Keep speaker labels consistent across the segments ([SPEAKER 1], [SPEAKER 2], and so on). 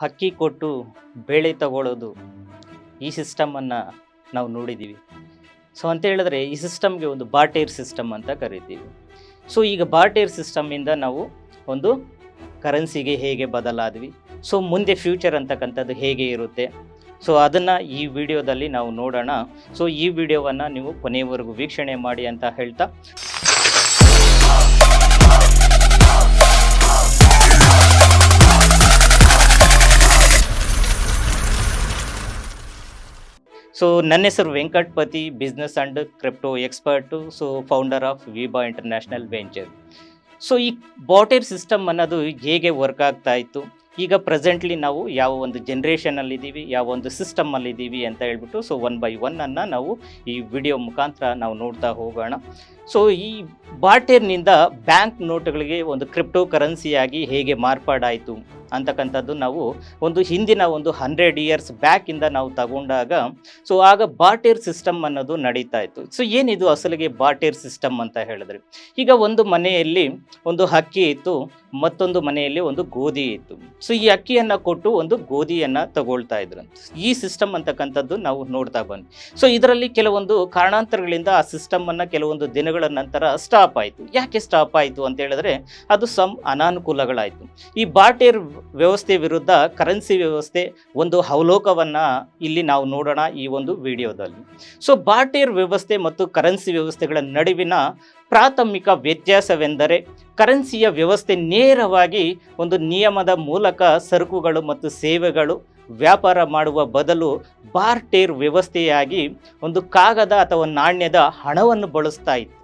[SPEAKER 1] ಅಕ್ಕಿ ಕೊಟ್ಟು ಬೇಳೆ ತಗೊಳ್ಳೋದು ಈ ಸಿಸ್ಟಮನ್ನು ನಾವು ನೋಡಿದ್ದೀವಿ. ಸೊ ಅಂತ ಹೇಳಿದ್ರೆ ಈ ಸಿಸ್ಟಮ್ಗೆ ಒಂದು ಬಾರ್ಟೇರ್ ಸಿಸ್ಟಮ್ ಅಂತ ಕರಿತೀವಿ. ಸೊ ಈಗ ಬಾರ್ಟೇರ್ ಸಿಸ್ಟಮಿಂದ ನಾವು ಒಂದು ಕರೆನ್ಸಿಗೆ ಹೇಗೆ ಬದಲಾದ್ವಿ, ಸೊ ಮುಂದೆ ಫ್ಯೂಚರ್ ಅಂತಕ್ಕಂಥದ್ದು ಹೇಗೆ ಇರುತ್ತೆ, ಸೊ ಅದನ್ನು ಈ ವಿಡಿಯೋದಲ್ಲಿ ನಾವು ನೋಡೋಣ. ಸೊ ಈ ವಿಡಿಯೋವನ್ನು ನೀವು ಕೊನೆಯವರೆಗೂ ವೀಕ್ಷಣೆ ಮಾಡಿ ಅಂತ ಹೇಳ್ತಾ, ಸೊ ನನ್ನ ಹೆಸರು Venkatapathi, business and crypto expert, so founder of Vibha international venture. So ಈ ಬಾರ್ಟೇರ್ ಸಿಸ್ಟಮ್ ಅನ್ನೋದು ಹೇಗೆ ವರ್ಕ್ ಆಗ್ತಾ ಇತ್ತು, ಈಗ ಪ್ರೆಸೆಂಟ್ಲಿ ನಾವು ಯಾವ ಒಂದು ಜನ್ರೇಷನಲ್ಲಿದ್ದೀವಿ, ಯಾವ ಒಂದು ಸಿಸ್ಟಮಲ್ಲಿದ್ದೀವಿ ಅಂತ ಹೇಳ್ಬಿಟ್ಟು ಸೊ 1 by 1 ನಾವು ಈ ವಿಡಿಯೋ ಮುಖಾಂತರ ನಾವು ನೋಡ್ತಾ ಹೋಗೋಣ. ಸೊ ಈ ಬಾರ್ಟೇರ್ನಿಂದ ಬ್ಯಾಂಕ್ ನೋಟುಗಳಿಗೆ ಒಂದು ಕ್ರಿಪ್ಟೋ ಕರೆನ್ಸಿಯಾಗಿ ಹೇಗೆ ಮಾರ್ಪಾಡಾಯಿತು ಅಂತಕ್ಕಂಥದ್ದು ನಾವು ಒಂದು ಹಿಂದಿನ ಒಂದು 100 years ಬ್ಯಾಕಿಂದ ನಾವು ತಗೊಂಡಾಗ ಸೊ ಆಗ ಬಾರ್ಟೇರ್ ಸಿಸ್ಟಮ್ ಅನ್ನೋದು ನಡೀತಾ ಇತ್ತು. ಸೊ ಏನಿದು ಅಸಲಿಗೆ ಬಾರ್ಟೇರ್ ಸಿಸ್ಟಮ್ ಅಂತ ಹೇಳಿದ್ರೆ, ಈಗ ಒಂದು ಮನೆಯಲ್ಲಿ ಒಂದು ಅಕ್ಕಿ ಇತ್ತು, ಮತ್ತೊಂದು ಮನೆಯಲ್ಲಿ ಒಂದು ಗೋಧಿ ಇತ್ತು. ಸೊ ಈ ಅಕ್ಕಿಯನ್ನು ಕೊಟ್ಟು ಒಂದು ಗೋಧಿಯನ್ನು ತಗೊಳ್ತಾ ಇದ್ರಂತೆ. ಈ ಸಿಸ್ಟಮ್ ಅಂತಕ್ಕಂಥದ್ದು ನಾವು ನೋಡ್ತಾ ಬಂದ್ವಿ. ಸೊ ಇದರಲ್ಲಿ ಕೆಲವೊಂದು ಕಾರಣಾಂತರಗಳಿಂದ ಆ ಸಿಸ್ಟಮನ್ನು ಕೆಲವೊಂದು ದಿನಗಳ ನಂತರ ಸ್ಟಾಪ್ ಆಯಿತು. ಯಾಕೆ ಸ್ಟಾಪ್ ಆಯಿತು ಅಂತ ಹೇಳಿದ್ರೆ ಅದು ಅನಾನುಕೂಲಗಳಾಯಿತು. ಈ ಬಾರ್ಟೇರ್ ವ್ಯವಸ್ಥೆ ವಿರುದ್ಧ ಕರೆನ್ಸಿ ವ್ಯವಸ್ಥೆ ಒಂದು ಅವಲೋಕವನ್ನು ಇಲ್ಲಿ ನಾವು ನೋಡೋಣ ಈ ಒಂದು ವಿಡಿಯೋದಲ್ಲಿ. ಸೊ ಬಾರ್ಟೇರ್ ವ್ಯವಸ್ಥೆ ಮತ್ತು ಕರೆನ್ಸಿ ವ್ಯವಸ್ಥೆಗಳ ನಡುವಿನ ಪ್ರಾಥಮಿಕ ವ್ಯತ್ಯಾಸವೆಂದರೆ ಕರೆನ್ಸಿಯ ವ್ಯವಸ್ಥೆ ನೇರವಾಗಿ ಒಂದು ನಿಯಮದ ಮೂಲಕ ಸರಕುಗಳು ಮತ್ತು ಸೇವೆಗಳು ವ್ಯಾಪಾರ ಮಾಡುವ ಬದಲು ಬಾರ್ಟೇರ್ ವ್ಯವಸ್ಥೆಯಾಗಿ ಒಂದು ಕಾಗದ ಅಥವಾ ನಾಣ್ಯದ ಹಣವನ್ನು ಬಳಸ್ತಾ ಇತ್ತು.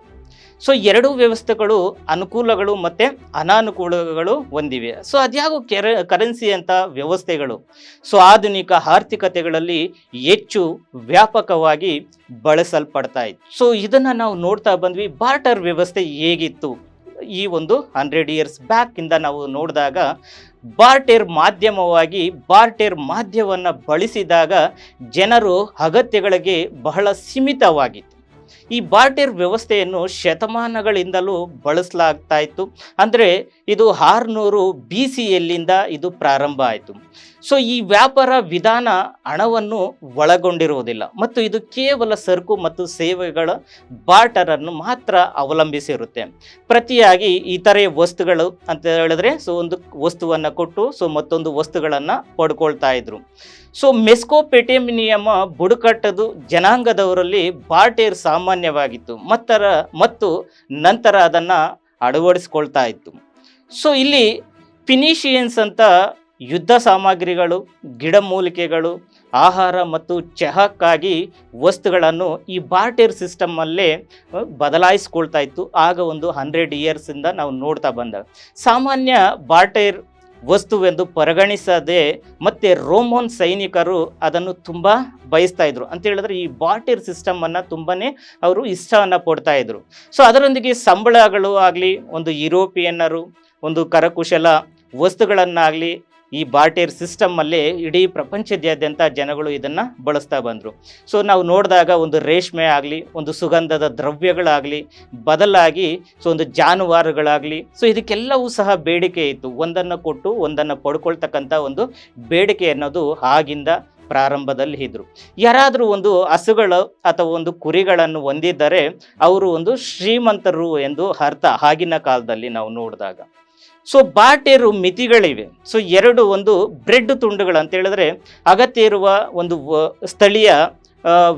[SPEAKER 1] ಸೊ ಎರಡೂ ವ್ಯವಸ್ಥೆಗಳು ಅನುಕೂಲಗಳು ಮತ್ತು ಅನಾನುಕೂಲಗಳು ಹೊಂದಿವೆ. ಸೊ ಅದ್ಯಾವ ಕರೆನ್ಸಿ ಅಂತ ವ್ಯವಸ್ಥೆಗಳು ಸೊ ಆಧುನಿಕ ಆರ್ಥಿಕತೆಗಳಲ್ಲಿ ಹೆಚ್ಚು ವ್ಯಾಪಕವಾಗಿ ಬಳಸಲ್ಪಡ್ತಾ ಇತ್ತು. ಸೊ ಇದನ್ನು ನಾವು ನೋಡ್ತಾ ಬಂದ್ವಿ. ಬಾರ್ಟರ್ ವ್ಯವಸ್ಥೆ ಹೇಗಿತ್ತು ಈ ಒಂದು 100 years ಬ್ಯಾಕಿಂದ ನಾವು ನೋಡಿದಾಗ, ಬಾರ್ಟೇರ್ ಮಾಧ್ಯಮವನ್ನು ಬಳಸಿದಾಗ ಜನರು ಅಗತ್ಯಗಳಿಗೆ ಬಹಳ ಸೀಮಿತವಾಗಿತ್ತು. ಈ ಬಾರ್ಟೇರ್ ವ್ಯವಸ್ಥೆಯನ್ನು ಶತಮಾನಗಳಿಂದಲೂ ಬಳಸಲಾಗ್ತಾ ಇತ್ತು. ಅಂದರೆ ಇದು 600 BCಯಲ್ಲಿಂದ ಇದು ಪ್ರಾರಂಭ ಆಯಿತು. ಸೊ ಈ ವ್ಯಾಪಾರ ವಿಧಾನ ಹಣವನ್ನು ಒಳಗೊಂಡಿರುವುದಿಲ್ಲ ಮತ್ತು ಇದು ಕೇವಲ ಸರಕು ಮತ್ತು ಸೇವೆಗಳ ಬಾರ್ಟರನ್ನು ಮಾತ್ರ ಅವಲಂಬಿಸಿರುತ್ತೆ. ಪ್ರತಿಯಾಗಿ ಇತರೆ ವಸ್ತುಗಳು ಅಂತ ಹೇಳಿದ್ರೆ ಸೊ ಒಂದು ವಸ್ತುವನ್ನು ಕೊಟ್ಟು ಸೊ ಮತ್ತೊಂದು ವಸ್ತುಗಳನ್ನು ಪಡ್ಕೊಳ್ತಾ ಇದ್ರು. ಸೊ ಮೆಸ್ಕೊಪೊಟೇಮಿಯಮ ಬುಡಕಟ್ಟದು ಜನಾಂಗದವರಲ್ಲಿ ಬಾರ್ಟೇರ್ ಸಾಮಾನ್ಯವಾಗಿತ್ತು ಮತ್ತು ನಂತರ ಅದನ್ನು ಅಳವಡಿಸ್ಕೊಳ್ತಾ ಇತ್ತು. ಸೊ ಇಲ್ಲಿ ಫಿನಿಷಿಯನ್ಸ್ ಅಂತ ಯುದ್ಧ ಸಾಮಗ್ರಿಗಳು, ಗಿಡಮೂಲಿಕೆಗಳು, ಆಹಾರ ಮತ್ತು ಚಹಾಕ್ಕಾಗಿ ವಸ್ತುಗಳನ್ನು ಈ ಬಾರ್ಟೇರ್ ಸಿಸ್ಟಮಲ್ಲೇ ಬದಲಾಯಿಸ್ಕೊಳ್ತಾ ಇತ್ತು. ಆಗ ಒಂದು 100 yearsಯಿಂದ ನಾವು ನೋಡ್ತಾ ಬಂದಾಗ ಸಾಮಾನ್ಯ ಬಾರ್ಟೇರ್ ವಸ್ತುವೆಂದು ಪರಿಗಣಿಸದೆ ಮತ್ತು ರೋಮನ್ ಸೈನಿಕರು ಅದನ್ನು ತುಂಬ ಬಯಸ್ತಾ ಇದ್ರು ಅಂತ ಹೇಳಿದ್ರೆ ಈ ಬಾರ್ಟೇರ್ ಸಿಸ್ಟಮನ್ನು ತುಂಬಾ ಅವರು ಇಷ್ಟವನ್ನು ಪಡ್ತಾ ಇದ್ರು. ಸೊ ಅದರೊಂದಿಗೆ ಸಂಬಳಗಳು ಆಗಲಿ, ಒಂದು ಯುರೋಪಿಯನ್ನರು ಒಂದು ಕರಕುಶಲ ವಸ್ತುಗಳನ್ನಾಗಲಿ ಈ ಬಾರ್ಟೇರ್ ಸಿಸ್ಟಮಲ್ಲೇ ಇಡೀ ಪ್ರಪಂಚದಾದ್ಯಂತ ಜನಗಳು ಇದನ್ನು ಬಳಸ್ತಾ ಬಂದರು. ಸೊ ನಾವು ನೋಡಿದಾಗ ಒಂದು ರೇಷ್ಮೆ ಆಗಲಿ, ಒಂದು ಸುಗಂಧದ ದ್ರವ್ಯಗಳಾಗಲಿ, ಬದಲಾಗಿ ಸೊ ಒಂದು ಜಾನುವಾರುಗಳಾಗಲಿ, ಸೊ ಇದಕ್ಕೆಲ್ಲವೂ ಸಹ ಬೇಡಿಕೆ ಇತ್ತು. ಒಂದನ್ನು ಕೊಟ್ಟು ಒಂದನ್ನು ಪಡ್ಕೊಳ್ತಕ್ಕಂಥ ಒಂದು ಬೇಡಿಕೆ ಅನ್ನೋದು ಆಗಿಂದ ಪ್ರಾರಂಭದಲ್ಲಿ ಇದ್ದರು. ಯಾರಾದರೂ ಒಂದು ಹಸುಗಳು ಅಥವಾ ಒಂದು ಕುರಿಗಳನ್ನು ಹೊಂದಿದ್ದರೆ ಅವರು ಒಂದು ಶ್ರೀಮಂತರು ಎಂದು ಅರ್ಥ ಆಗಿನ ಕಾಲದಲ್ಲಿ ನಾವು ನೋಡಿದಾಗ. ಸೊ ಬಾರ್ಟೇರು ಮಿತಿಗಳಿವೆ. ಸೊ ಒಂದು ಬ್ರೆಡ್ ತುಂಡುಗಳು ಅಂತ ಹೇಳಿದ್ರೆ ಅಗತ್ಯ ಇರುವ ಒಂದು ಸ್ಥಳೀಯ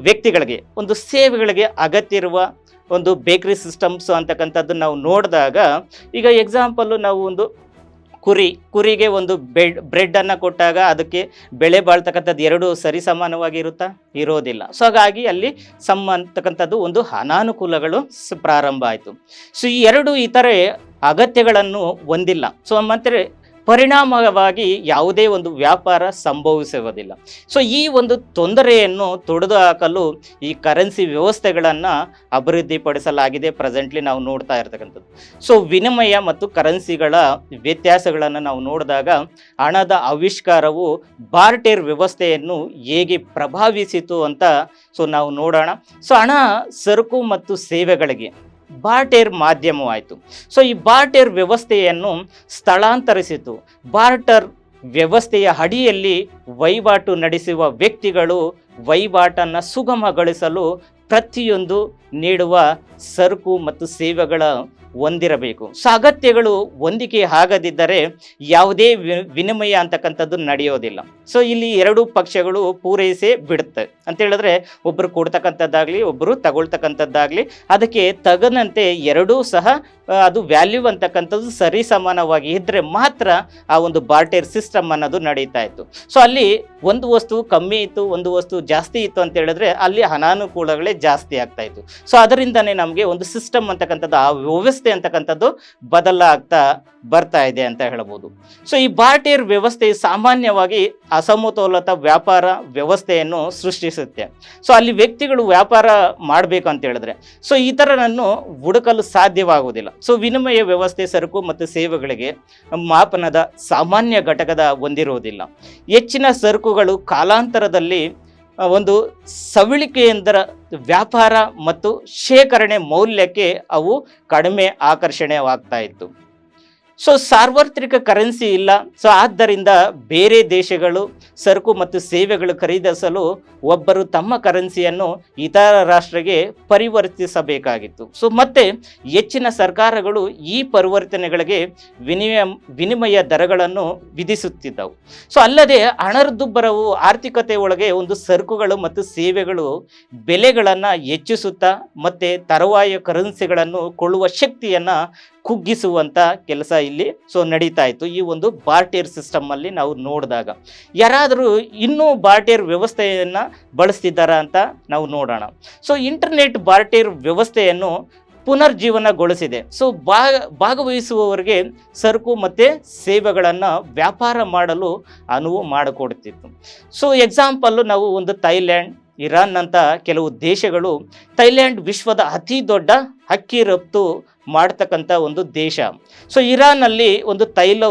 [SPEAKER 1] ವ್ಯಕ್ತಿಗಳಿಗೆ ಒಂದು ಸೇವೆಗಳಿಗೆ ಅಗತ್ಯ ಇರುವ ಒಂದು ಬೇಕರಿ ಸಿಸ್ಟಮ್ಸ್ ಅಂತಕ್ಕಂಥದ್ದು ನಾವು ನೋಡಿದಾಗ, ಈಗ ಎಕ್ಸಾಂಪಲ್ಲು ನಾವು ಒಂದು ಕುರಿಗೆ ಒಂದು ಬ್ರೆಡ್ಡನ್ನು ಕೊಟ್ಟಾಗ ಅದಕ್ಕೆ ಬೆಲೆ ಬಾಳ್ತಕ್ಕಂಥದ್ದು ಎರಡು ಸರಿ ಸಮಾನವಾಗಿ ಇರೋದಿಲ್ಲ. ಸೊ ಹಾಗಾಗಿ ಅಲ್ಲಿ ಅಂತಕ್ಕಂಥದ್ದು ಒಂದು ಅನಾನುಕೂಲಗಳು ಪ್ರಾರಂಭ ಆಯಿತು. ಸೊ ಈ ಇತರೆ ಅಗತ್ಯಗಳನ್ನು ಹೊಂದಿಲ್ಲ. ಸೊ ಮತ್ತೆ ಪರಿಣಾಮವಾಗಿ ಯಾವುದೇ ಒಂದು ವ್ಯಾಪಾರ ಸಂಭವಿಸುವುದಿಲ್ಲ. ಸೊ ಈ ಒಂದು ತೊಂದರೆಯನ್ನು ತೊಡೆದು ಹಾಕಲು ಈ ಕರೆನ್ಸಿ ವ್ಯವಸ್ಥೆಗಳನ್ನು ಅಭಿವೃದ್ಧಿಪಡಿಸಲಾಗಿದೆ. ಪ್ರೆಸೆಂಟ್ಲಿ ನಾವು ನೋಡ್ತಾ ಇರ್ತಕ್ಕಂಥದ್ದು. ಸೊ ವಿನಿಮಯ ಮತ್ತು ಕರೆನ್ಸಿಗಳ ವ್ಯತ್ಯಾಸಗಳನ್ನು ನಾವು ನೋಡಿದಾಗ ಹಣದ ಆವಿಷ್ಕಾರವು ಬಾರ್ಟೇರ್ ವ್ಯವಸ್ಥೆಯನ್ನು ಹೇಗೆ ಪ್ರಭಾವಿಸಿತು ಅಂತ ಸೊ ನಾವು ನೋಡೋಣ. ಸೊ ಹಣ, ಸರಕು ಮತ್ತು ಸೇವೆಗಳಿಗೆ ಬಾರ್ಟೇರ್ ಮಾಧ್ಯಮವಾಯಿತು. ಸೊ ಈ ಬಾರ್ಟೇರ್ ವ್ಯವಸ್ಥೆಯನ್ನು ಸ್ಥಳಾಂತರಿಸಿತು. ಬಾರ್ಟರ್ ವ್ಯವಸ್ಥೆಯ ಅಡಿಯಲ್ಲಿ ವಹಿವಾಟು ನಡೆಸುವ ವ್ಯಕ್ತಿಗಳು ವಹಿವಾಟನ್ನು ಸುಗಮಗೊಳಿಸಲು ಪ್ರತಿಯೊಂದು ನೀಡುವ ಸರಕು ಮತ್ತು ಸೇವೆಗಳ ಹೊಂದಿರಬೇಕು. ಸೊ ಅಗತ್ಯಗಳು ಹೊಂದಿಕೆ ಆಗದಿದ್ದರೆ ಯಾವುದೇ ವಿನಿಮಯ ಅಂತಕ್ಕಂಥದ್ದು ನಡೆಯೋದಿಲ್ಲ. ಸೊ ಇಲ್ಲಿ ಎರಡು ಪಕ್ಷಗಳು ಪೂರೈಸೇ ಬಿಡುತ್ತೆ ಅಂತ ಹೇಳಿದ್ರೆ, ಒಬ್ಬರು ಕೊಡ್ತಕ್ಕಂಥದ್ದಾಗಲಿ ಒಬ್ಬರು ತಗೊಳ್ತಕ್ಕಂಥದ್ದಾಗಲಿ ಅದಕ್ಕೆ ತಗನಂತೆ ಎರಡೂ ಸಹ ಅದು ವ್ಯಾಲ್ಯೂ ಅಂತಕ್ಕಂಥದ್ದು ಸರಿ ಸಮಾನವಾಗಿ ಇದ್ದರೆ ಮಾತ್ರ ಆ ಒಂದು ಬಾರ್ಟರ್ ಸಿಸ್ಟಮ್ ಅನ್ನೋದು ನಡೀತಾ ಇತ್ತು. ಸೊ ಅಲ್ಲಿ ಒಂದು ವಸ್ತು ಕಮ್ಮಿ ಇತ್ತು, ಒಂದು ವಸ್ತು ಜಾಸ್ತಿ ಇತ್ತು ಅಂತ ಹೇಳಿದ್ರೆ ಅಲ್ಲಿ ಅನಾನುಕೂಲಗಳೇ ಜಾಸ್ತಿ ಆಗ್ತಾ ಇತ್ತು. ಸೊ ಅದರಿಂದನೇ ನಮಗೆ ಒಂದು ಸಿಸ್ಟಮ್ ಅಂತಕ್ಕಂಥದ್ದು, ಆ ವ್ಯವಸ್ಥೆ ಅಂತಕ್ಕಂಥದ್ದು ಬದಲಾಗ್ತಾ ಬರ್ತಾ ಇದೆ ಅಂತ ಹೇಳ್ಬೋದು. ಸೊ ಈ ಬಾರ್ಟರ್ ವ್ಯವಸ್ಥೆ ಸಾಮಾನ್ಯವಾಗಿ ಅಸಮತೋಲಿತ ವ್ಯಾಪಾರ ವ್ಯವಸ್ಥೆಯನ್ನು ಸೃಷ್ಟಿಸುತ್ತೆ. ಸೊ ಅಲ್ಲಿ ವ್ಯಕ್ತಿಗಳು ವ್ಯಾಪಾರ ಮಾಡಬೇಕು ಅಂತ ಹೇಳಿದ್ರೆ ಸೊ ಇತರರನ್ನು ಹುಡುಕಲು ಸಾಧ್ಯವಾಗುವುದಿಲ್ಲ. ಸೊ ವಿನಿಮಯ ವ್ಯವಸ್ಥೆ ಸರಕು ಮತ್ತು ಸೇವೆಗಳಿಗೆ ಮಾಪನದ ಸಾಮಾನ್ಯ ಘಟಕದ ಹೊಂದಿರುವುದಿಲ್ಲ. ಹೆಚ್ಚಿನ ಸರಕುಗಳು ಕಾಲಾಂತರದಲ್ಲಿ ಒಂದು ಸವಳಿಕೆಯೆಂದರ ವ್ಯಾಪಾರ ಮತ್ತು ಶೇಖರಣೆ ಮೌಲ್ಯಕ್ಕೆ ಅವು ಕಡಿಮೆ ಆಕರ್ಷಣೆವಾಗ್ತಾ ಇತ್ತು. ಸೊ ಸಾರ್ವತ್ರಿಕ ಕರೆನ್ಸಿ ಇಲ್ಲ. ಸೊ ಆದ್ದರಿಂದ ಬೇರೆ ದೇಶಗಳು ಸರಕು ಮತ್ತು ಸೇವೆಗಳು ಖರೀದಿಸಲು ಒಬ್ಬರು ತಮ್ಮ ಕರೆನ್ಸಿಯನ್ನು ಇತರ ರಾಷ್ಟ್ರಕ್ಕೆ ಪರಿವರ್ತಿಸಬೇಕಾಗಿತ್ತು. ಸೊ ಮತ್ತೆ ಹೆಚ್ಚಿನ ಸರ್ಕಾರಗಳು ಈ ಪರಿವರ್ತನೆಗಳಿಗೆ ವಿನಿಮಯ ದರಗಳನ್ನು ವಿಧಿಸುತ್ತಿದ್ದವು. ಸೊ ಅಲ್ಲದೆ ಹಣದುಬ್ಬರವು ಆರ್ಥಿಕತೆ ಒಳಗೆ ಒಂದು ಸರಕುಗಳು ಮತ್ತು ಸೇವೆಗಳು ಬೆಲೆಗಳನ್ನು ಹೆಚ್ಚಿಸುತ್ತಾ ಮತ್ತೆ ತರುವಾಯ ಕರೆನ್ಸಿಗಳನ್ನು ಕೊಳ್ಳುವ ಶಕ್ತಿಯನ್ನು ಕುಗ್ಗಿಸುವಂಥ ಕೆಲಸ ಇಲ್ಲಿ ನಡೀತಾ ಇತ್ತು ಈ ಒಂದು ಬಾರ್ಟರ್ ಸಿಸ್ಟಮಲ್ಲಿ ನಾವು ನೋಡಿದಾಗ. ಯಾರಾದರೂ ಇನ್ನೂ ಬಾರ್ಟರ್ ವ್ಯವಸ್ಥೆಯನ್ನು ಬಳಸ್ತಿದ್ದಾರಾ ಅಂತ ನಾವು ನೋಡೋಣ. ಸೊ ಇಂಟರ್ನೆಟ್ ಬಾರ್ಟರ್ ವ್ಯವಸ್ಥೆಯನ್ನು ಪುನರ್ಜೀವನಗೊಳಿಸಿದೆ. ಸೊ ಭಾಗವಹಿಸುವವರಿಗೆ ಸರಕು ಮತ್ತು ಸೇವೆಗಳನ್ನು ವ್ಯಾಪಾರ ಮಾಡಲು ಅನುವು ಮಾಡಿಕೊಡ್ತಿತ್ತು. ಸೊ ಎಕ್ಸಾಂಪಲ್ಲು ನಾವು ಒಂದು ಥೈಲ್ಯಾಂಡ್, ಇರಾನ್ ಅಂತ ಕೆಲವು ದೇಶಗಳು. ಥೈಲ್ಯಾಂಡ್ ವಿಶ್ವದ ಅತಿ ದೊಡ್ಡ ಅಕ್ಕಿ ರಫ್ತು ಮಾಡ್ತಕ್ಕಂಥ ಒಂದು ದೇಶ. ಸೊ ಇರಾನಲ್ಲಿ ಒಂದು ತೈಲ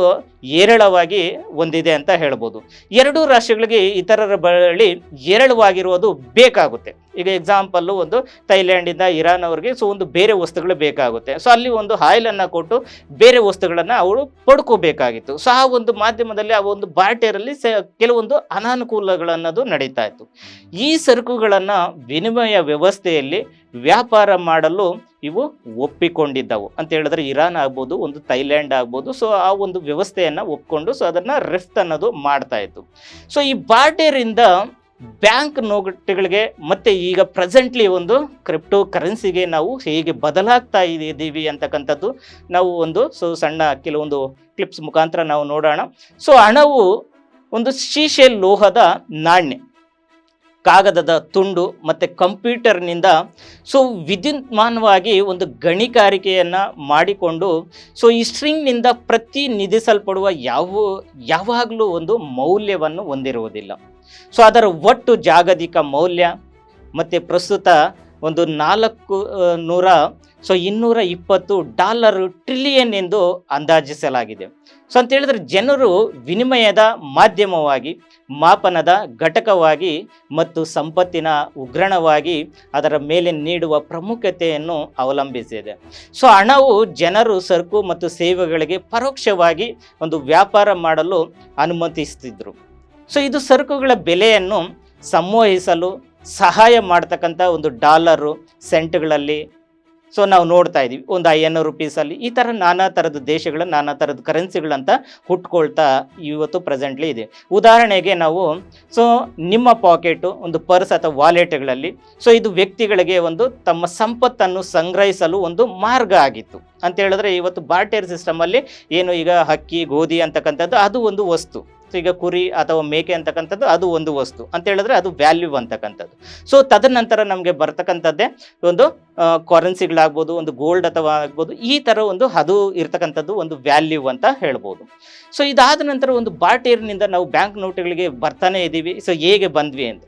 [SPEAKER 1] ಹೇರಳವಾಗಿ ಹೊಂದಿದೆ ಅಂತ ಹೇಳ್ಬೋದು. ಎರಡೂ ರಾಷ್ಟ್ರಗಳಿಗೆ ಇತರರ ಬಳಿ ಹೇರಳವಾಗಿರುವುದು ಬೇಕಾಗುತ್ತೆ. ಈಗ ಎಕ್ಸಾಂಪಲ್ಲು ಒಂದು ಥೈಲ್ಯಾಂಡಿಂದ ಇರಾನ್ ಅವ್ರಿಗೆ ಒಂದು ಬೇರೆ ವಸ್ತುಗಳು ಬೇಕಾಗುತ್ತೆ. ಸೊ ಅಲ್ಲಿ ಒಂದು ಆಯಿಲನ್ನು ಕೊಟ್ಟು ಬೇರೆ ವಸ್ತುಗಳನ್ನು ಅವರು ಪಡ್ಕೋಬೇಕಾಗಿತ್ತು. ಸೊ ಆ ಒಂದು ಮಾಧ್ಯಮದಲ್ಲಿ ಆ ಒಂದು ಬಾರ್ಟರಲ್ಲಿ ಕೆಲವೊಂದು ಅನಾನುಕೂಲಗಳನ್ನೋದು ನಡೀತಾ ಇತ್ತು. ಈ ಸರಕುಗಳನ್ನು ವಿನಿಮಯ ವ್ಯವಸ್ಥೆಯಲ್ಲಿ ವ್ಯಾಪಾರ ಮಾಡಲು ಇವು ಒಪ್ಪಿಕೊಂಡಿದ್ದವು ಅಂತ ಹೇಳಿದ್ರೆ ಇರಾನ್ ಆಗ್ಬೋದು, ಒಂದು ಥೈಲ್ಯಾಂಡ್ ಆಗ್ಬೋದು. ಸೊ ಆ ಒಂದು ವ್ಯವಸ್ಥೆಯನ್ನು ಒಪ್ಕೊಂಡು ಅದನ್ನು ರೆಫ್ಟ್ ಅನ್ನೋದು ಮಾಡ್ತಾ ಇತ್ತು. ಸೊ ಈ ಬಾರ್ಟರಿಂದ ಬ್ಯಾಂಕ್ ನೋಟುಗಳಿಗೆ ಮತ್ತು ಈಗ ಪ್ರೆಸೆಂಟ್ಲಿ ಒಂದು ಕ್ರಿಪ್ಟೋ ಕರೆನ್ಸಿಗೆ ನಾವು ಹೇಗೆ ಬದಲಾಗ್ತಾ ಇದ್ದೀವಿ ಅಂತಕ್ಕಂಥದ್ದು ನಾವು ಒಂದು ಸಣ್ಣ ಕೆಲವೊಂದು ಕ್ಲಿಪ್ಸ್ ಮುಖಾಂತರ ನಾವು ನೋಡೋಣ. ಸೊ ಹಣವು ಒಂದು ಶೀಶೆ ಲೋಹದ ನಾಣ್ಯ, ಕಾಗದದ ತುಂಡು ಮತ್ತು ಕಂಪ್ಯೂಟರ್ನಿಂದ ವಿದ್ಯುನ್ಮಾನವಾಗಿ ಒಂದು ಗಣಿಗಾರಿಕೆಯನ್ನು ಮಾಡಿಕೊಂಡು ಈ ಸ್ಟ್ರಿಂಗ್ನಿಂದ ಪ್ರತಿನಿಧಿಸಲ್ಪಡುವ ಯಾವಾಗಲೂ ಒಂದು ಮೌಲ್ಯವನ್ನು ಹೊಂದಿರುವುದಿಲ್ಲ. ಸೊ ಅದರ ಒಟ್ಟು ಜಾಗತಿಕ ಮೌಲ್ಯ ಮತ್ತು ಪ್ರಸ್ತುತ ಒಂದು $220 ಟ್ರಿಲಿಯನ್ ಎಂದು ಅಂದಾಜಿಸಲಾಗಿದೆ. ಸೊ ಅಂತ ಹೇಳಿದ್ರೆ ಜನರು ವಿನಿಮಯದ ಮಾಧ್ಯಮವಾಗಿ, ಮಾಪನದ ಘಟಕವಾಗಿ ಮತ್ತು ಸಂಪತ್ತಿನ ಉಗ್ರಾಣವಾಗಿ ಅದರ ಮೇಲೆ ನೀಡುವ ಪ್ರಾಮುಖ್ಯತೆಯನ್ನು ಅವಲಂಬಿಸಿದೆ. ಸೊ ಹಣವು ಜನರು ಸರಕು ಮತ್ತು ಸೇವೆಗಳಿಗೆ ಪರೋಕ್ಷವಾಗಿ ಒಂದು ವ್ಯಾಪಾರ ಮಾಡಲು ಅನುಮತಿಸ್ತಿದ್ರು. ಸೊ ಇದು ಸರಕುಗಳ ಬೆಲೆಯನ್ನು ಸಂವಹಿಸಲು ಸಹಾಯ ಮಾಡ್ತಕ್ಕಂಥ ಒಂದು ಡಾಲರು, ಸೆಂಟ್ಗಳಲ್ಲಿ ನಾವು ನೋಡ್ತಾ ಇದ್ದೀವಿ. ಒಂದು 500 ರೂಪೀಸಲ್ಲಿ ಈ ಥರ ನಾನಾ ಥರದ ದೇಶಗಳ ನಾನಾ ಥರದ ಕರೆನ್ಸಿಗಳಂತ ಹುಟ್ಕೊಳ್ತಾ ಇವತ್ತು ಪ್ರೆಸೆಂಟ್ಲಿ ಇದೆ. ಉದಾಹರಣೆಗೆ ನಾವು ನಿಮ್ಮ ಪಾಕೆಟು, ಒಂದು ಪರ್ಸ್ ಅಥವಾ ವಾಲೆಟ್ಗಳಲ್ಲಿ ಇದು ವ್ಯಕ್ತಿಗಳಿಗೆ ಒಂದು ತಮ್ಮ ಸಂಪತ್ತನ್ನು ಸಂಗ್ರಹಿಸಲು ಒಂದು ಮಾರ್ಗ ಆಗಿತ್ತು ಅಂತ ಹೇಳಿದ್ರೆ, ಇವತ್ತು ಬಾರ್ಟರ್ ಸಿಸ್ಟಮಲ್ಲಿ ಏನು ಈಗ ಅಕ್ಕಿ, ಗೋಧಿ ಅಂತಕ್ಕಂಥದ್ದು ಅದು ಒಂದು ವಸ್ತು. ಈಗ ಕುರಿ ಅಥವಾ ಮೇಕೆ ಅಂತಕ್ಕಂಥದ್ದು ಅದು ಒಂದು ವಸ್ತು ಅಂತ ಹೇಳಿದ್ರೆ ಅದು ವ್ಯಾಲ್ಯೂ ಅಂತಕ್ಕಂಥದ್ದು. ಸೊ ತದನಂತರ ನಮಗೆ ಬರ್ತಕ್ಕಂಥದ್ದೇ ಒಂದು ಕರೆನ್ಸಿಗಳಾಗ್ಬೋದು, ಒಂದು ಗೋಲ್ಡ್ ಅಥವಾ ಆಗ್ಬೋದು, ಈ ಥರ ಒಂದು ಅದು ಇರ್ತಕ್ಕಂಥದ್ದು ಒಂದು ವ್ಯಾಲ್ಯೂ ಅಂತ ಹೇಳ್ಬೋದು. ಸೊ ಇದಾದ ನಂತರ ಒಂದು ಬಾರ್ಟರ್ನಿಂದ ನಾವು ಬ್ಯಾಂಕ್ ನೋಟುಗಳಿಗೆ ಬರ್ತಾನೆ ಇದ್ದೀವಿ. ಸೊ ಹೇಗೆ ಬಂದ್ವಿ ಅಂತ,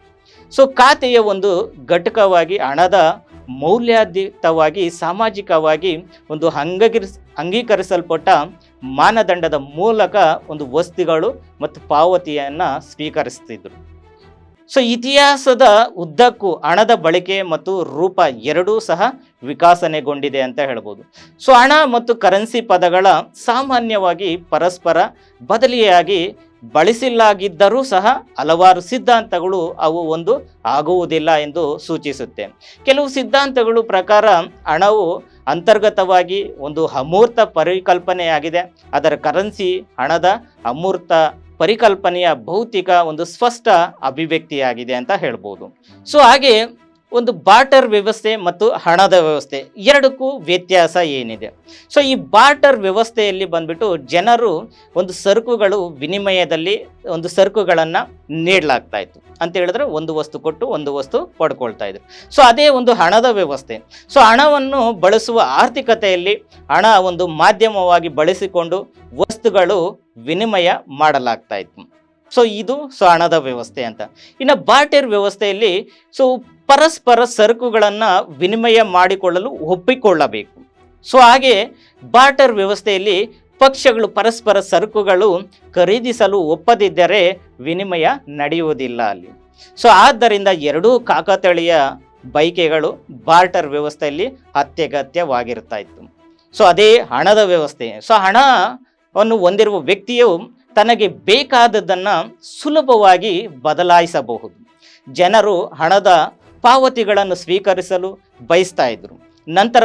[SPEAKER 1] ಖಾತೆಯ ಒಂದು ಘಟಕವಾಗಿ ಹಣದ ಮೌಲ್ಯಾಧಿತವಾಗಿ ಸಾಮಾಜಿಕವಾಗಿ ಒಂದು ಅಂಗೀಕರಿಸಲ್ಪಟ್ಟ ಮಾನದಂಡದ ಮೂಲಕ ಒಂದು ವಸ್ತುಗಳು ಮತ್ತು ಪಾವತಿಯನ್ನು ಸ್ವೀಕರಿಸ್ತಿದ್ರು. ಇತಿಹಾಸದ ಉದ್ದಕ್ಕೂ ಹಣದ ಬಳಕೆ ಮತ್ತು ರೂಪ ಎರಡೂ ಸಹ ವಿಕಾಸನೆಗೊಂಡಿದೆ ಅಂತ ಹೇಳ್ಬೋದು. ಹಣ ಮತ್ತು ಕರೆನ್ಸಿ ಪದಗಳ ಸಾಮಾನ್ಯವಾಗಿ ಪರಸ್ಪರ ಬದಲಿಯಾಗಿ ಬಳಸಲಾಗಿದ್ದರೂ ಸಹ ಹಲವಾರು ಸಿದ್ಧಾಂತಗಳು ಅವು ಒಂದು ಆಗುವುದಿಲ್ಲ ಎಂದು ಸೂಚಿಸುತ್ತೆ. ಕೆಲವು ಸಿದ್ಧಾಂತಗಳು ಪ್ರಕಾರ ಹಣವು ಅಂತರ್ಗತವಾಗಿ ಒಂದು ಅಮೂರ್ತ ಪರಿಕಲ್ಪನೆಯಾಗಿದೆ. ಅದರ ಕರೆನ್ಸಿ ಹಣದ ಅಮೂರ್ತ ಪರಿಕಲ್ಪನೆಯ ಭೌತಿಕ ಒಂದು ಸ್ಪಷ್ಟ ಅಭಿವ್ಯಕ್ತಿಯಾಗಿದೆ ಅಂತ ಹೇಳ್ಬೋದು. ಸೊ ಹಾಗೆ ಒಂದು ಬಾರ್ಟರ್ ವ್ಯವಸ್ಥೆ ಮತ್ತು ಹಣದ ವ್ಯವಸ್ಥೆ ಎರಡಕ್ಕೂ ವ್ಯತ್ಯಾಸ ಏನಿದೆ? ಸೊ ಈ ಬಾರ್ಟರ್ ವ್ಯವಸ್ಥೆಯಲ್ಲಿ ಬಂದ್ಬಿಟ್ಟು ಜನರು ಒಂದು ಸರಕುಗಳು ವಿನಿಮಯದಲ್ಲಿ ಒಂದು ಸರಕುಗಳನ್ನು ನೀಡಲಾಗ್ತಾ ಇತ್ತು ಅಂತ ಹೇಳಿದ್ರೆ ಒಂದು ವಸ್ತು ಕೊಟ್ಟು ಒಂದು ವಸ್ತು ಪಡ್ಕೊಳ್ತಾ ಇದ್ರು. ಸೊ ಅದೇ ಒಂದು ಹಣದ ವ್ಯವಸ್ಥೆ. ಸೊ ಹಣವನ್ನು ಬಳಸುವ ಆರ್ಥಿಕತೆಯಲ್ಲಿ ಹಣ ಒಂದು ಮಾಧ್ಯಮವಾಗಿ ಬಳಸಿಕೊಂಡು ವಸ್ತುಗಳು ವಿನಿಮಯ ಮಾಡಲಾಗ್ತಾ ಇತ್ತು. ಸೊ ಇದು ಹಣದ ವ್ಯವಸ್ಥೆ ಅಂತ. ಇನ್ನು ಬಾರ್ಟರ್ ವ್ಯವಸ್ಥೆಯಲ್ಲಿ ಪರಸ್ಪರ ಸರಕುಗಳನ್ನು ವಿನಿಮಯ ಮಾಡಿಕೊಳ್ಳಲು ಒಪ್ಪಿಕೊಳ್ಳಬೇಕು. ಸೊ ಹಾಗೆ ಬಾರ್ಟರ್ ವ್ಯವಸ್ಥೆಯಲ್ಲಿ ಪಕ್ಷಗಳು ಪರಸ್ಪರ ಸರಕುಗಳು ಖರೀದಿಸಲು ಒಪ್ಪದಿದ್ದರೆ ವಿನಿಮಯ ನಡೆಯುವುದಿಲ್ಲ ಅಲ್ಲಿ. ಸೊ ಆದ್ದರಿಂದ ಎರಡೂ ಕಾಕತಾಳೀಯ ಬಯಕೆಗಳು ಬಾರ್ಟರ್ ವ್ಯವಸ್ಥೆಯಲ್ಲಿ ಅತ್ಯಗತ್ಯವಾಗಿರ್ತಾ ಇತ್ತು. ಸೊ ಅದೇ ಹಣದ ವ್ಯವಸ್ಥೆ. ಸೊ ಹಣವನ್ನು ಹೊಂದಿರುವ ವ್ಯಕ್ತಿಯು ತನಗೆ ಬೇಕಾದದ್ದನ್ನು ಸುಲಭವಾಗಿ ಬದಲಾಯಿಸಬಹುದು. ಜನರು ಹಣದ ಪಾವತಿಗಳನ್ನು ಸ್ವೀಕರಿಸಲು ಬಯಸ್ತಾ ಇದ್ರು. ನಂತರ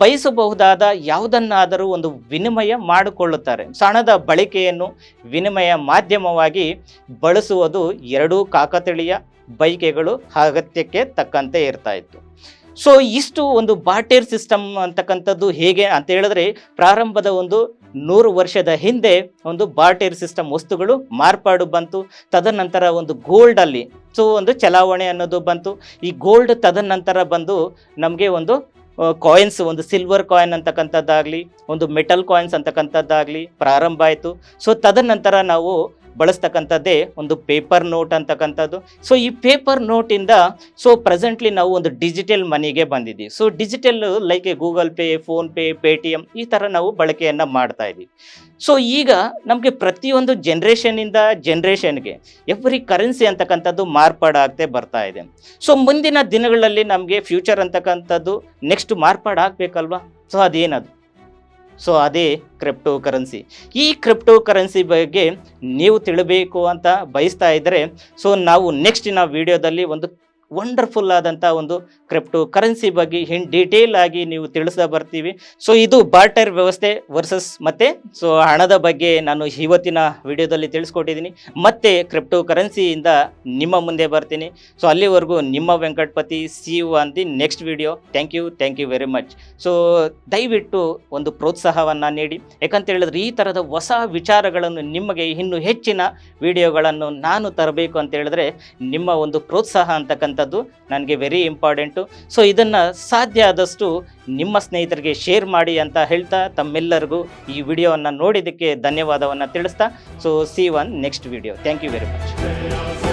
[SPEAKER 1] ಬಯಸಬಹುದಾದ ಯಾವುದನ್ನಾದರೂ ಒಂದು ವಿನಿಮಯ ಮಾಡಿಕೊಳ್ಳುತ್ತಾರೆ. ಹಣದ ಬಳಕೆಯನ್ನು ವಿನಿಮಯ ಮಾಧ್ಯಮವಾಗಿ ಬಳಸುವುದು ಎರಡೂ ಕಾಕತಾಳೀಯ ಬಯಕೆಗಳು ಅಗತ್ಯಕ್ಕೆ ತಕ್ಕಂತೆ ಇರ್ತಾ ಇತ್ತು. ಸೊ ಇಷ್ಟು ಒಂದು ಬಾರ್ಟರ್ ಸಿಸ್ಟಮ್ ಅಂತಕ್ಕಂಥದ್ದು ಹೇಗೆ ಅಂತ ಹೇಳಿದ್ರೆ, ಪ್ರಾರಂಭದ ಒಂದು 100 ವರ್ಷದ ಹಿಂದೆ ಒಂದು ಬಾರ್ಟರ್ ಸಿಸ್ಟಮ್ ವಸ್ತುಗಳು ಮಾರ್ಪಾಡು ಬಂತು. ತದನಂತರ ಒಂದು ಗೋಲ್ಡಲ್ಲಿ ಒಂದು ಚಲಾವಣೆ ಅನ್ನೋದು ಬಂತು. ಈ ಗೋಲ್ಡ್ ತದನಂತರ ಬಂದು ನಮಗೆ ಒಂದು ಕಾಯಿನ್ಸ್, ಒಂದು ಸಿಲ್ವರ್ ಕಾಯಿನ್ ಅಂತಕ್ಕಂಥದ್ದಾಗಲಿ ಒಂದು ಮೆಟಲ್ ಕಾಯಿನ್ಸ್ ಅಂತಕ್ಕಂಥದ್ದಾಗಲಿ ಪ್ರಾರಂಭ ಆಯಿತು. ಸೊ ತದನಂತರ ನಾವು ಬಳಸ್ತಕ್ಕಂಥದ್ದೇ ಒಂದು ಪೇಪರ್ ನೋಟ್ ಅಂತಕ್ಕಂಥದ್ದು. ಸೊ ಈ ಪೇಪರ್ ನೋಟಿಂದ ಪ್ರೆಸೆಂಟ್ಲಿ ನಾವು ಒಂದು ಡಿಜಿಟಲ್ ಮನಿಗೆ ಬಂದಿದ್ದೀವಿ. So digital like Google pay, PhonePe, Paytm ಈ ಥರ ನಾವು ಬಳಕೆಯನ್ನು ಮಾಡ್ತಾ ಇದ್ದೀವಿ. ಸೊ ಈಗ ನಮಗೆ ಪ್ರತಿಯೊಂದು ಜನ್ರೇಷನಿಂದ ಜನ್ರೇಷನ್ಗೆ ಎವ್ರಿ ಕರೆನ್ಸಿ ಅಂತಕ್ಕಂಥದ್ದು ಮಾರ್ಪಾಡಾಗ್ತೇ ಬರ್ತಾ ಇದೆ. ಸೊ ಮುಂದಿನ ದಿನಗಳಲ್ಲಿ ನಮಗೆ ಫ್ಯೂಚರ್ ಅಂತಕ್ಕಂಥದ್ದು ನೆಕ್ಸ್ಟ್ ಮಾರ್ಪಾಡಾಗಬೇಕಲ್ವಾ? ಸೊ ಅದೇನದು? ಸೊ ಅದೇ ಕ್ರಿಪ್ಟೋ ಕರೆನ್ಸಿ. ಈ ಕ್ರಿಪ್ಟೋ ಕರೆನ್ಸಿ ಬಗ್ಗೆ ನೀವು ತಿಳಿಬೇಕು ಅಂತ ಬಯಸ್ತಾ ಇದ್ದರೆ ನಾವು ನೆಕ್ಸ್ಟಿನ ವಿಡಿಯೋದಲ್ಲಿ ಒಂದು ವಂಡರ್ಫುಲ್ ಆದಂಥ ಒಂದು ಕ್ರಿಪ್ಟೋ ಕರೆನ್ಸಿ ಬಗ್ಗೆ ಇನ್ ಡೀಟೇಲ್ ಆಗಿ ನೀವು ತಿಳಿಸ್ತಾ ಬರ್ತೀವಿ. ಸೊ ಇದು ಬಾರ್ಟರ್ ವ್ಯವಸ್ಥೆ ವರ್ಸಸ್ ಮತ್ತೆ ಹಣದ ಬಗ್ಗೆ ನಾನು ಇವತ್ತಿನ ವಿಡಿಯೋದಲ್ಲಿ ತಿಳಿಸ್ಕೊಟ್ಟಿದ್ದೀನಿ. ಮತ್ತೆ ಕ್ರಿಪ್ಟೋ ಕರೆನ್ಸಿಯಿಂದ ನಿಮ್ಮ ಮುಂದೆ ಬರ್ತೀನಿ. ಸೊ ಅಲ್ಲಿವರೆಗೂ ನಿಮ್ಮ Venkatapathi, see you on the next video. Thank you very much. So ದಯವಿಟ್ಟು ಒಂದು ಪ್ರೋತ್ಸಾಹವನ್ನು ನೀಡಿ. ಯಾಕಂತ ಹೇಳಿದ್ರೆ ಈ ಥರದ ಹೊಸ ವಿಚಾರಗಳನ್ನು ನಿಮಗೆ ಇನ್ನೂ ಹೆಚ್ಚಿನ ವಿಡಿಯೋಗಳನ್ನು ನಾನು ತರಬೇಕು ಅಂತ ಹೇಳಿದ್ರೆ ನಿಮ್ಮ ಒಂದು ಪ್ರೋತ್ಸಾಹ ಅಂತಕ್ಕಂಥದ್ದು ನನಗೆ ವೆರಿ ಇಂಪಾರ್ಟೆಂಟು. ಸೊ ಇದನ್ನು ಸಾಧ್ಯ ಆದಷ್ಟು ನಿಮ್ಮ ಸ್ನೇಹಿತರಿಗೆ ಶೇರ್ ಮಾಡಿ ಅಂತ ಹೇಳ್ತಾ ತಮ್ಮೆಲ್ಲರಿಗೂ ಈ ವಿಡಿಯೋವನ್ನು ನೋಡಿದ್ದಕ್ಕೆ ಧನ್ಯವಾದವನ್ನು ತಿಳಿಸ್ತಾ see you on next video. Thank you very much.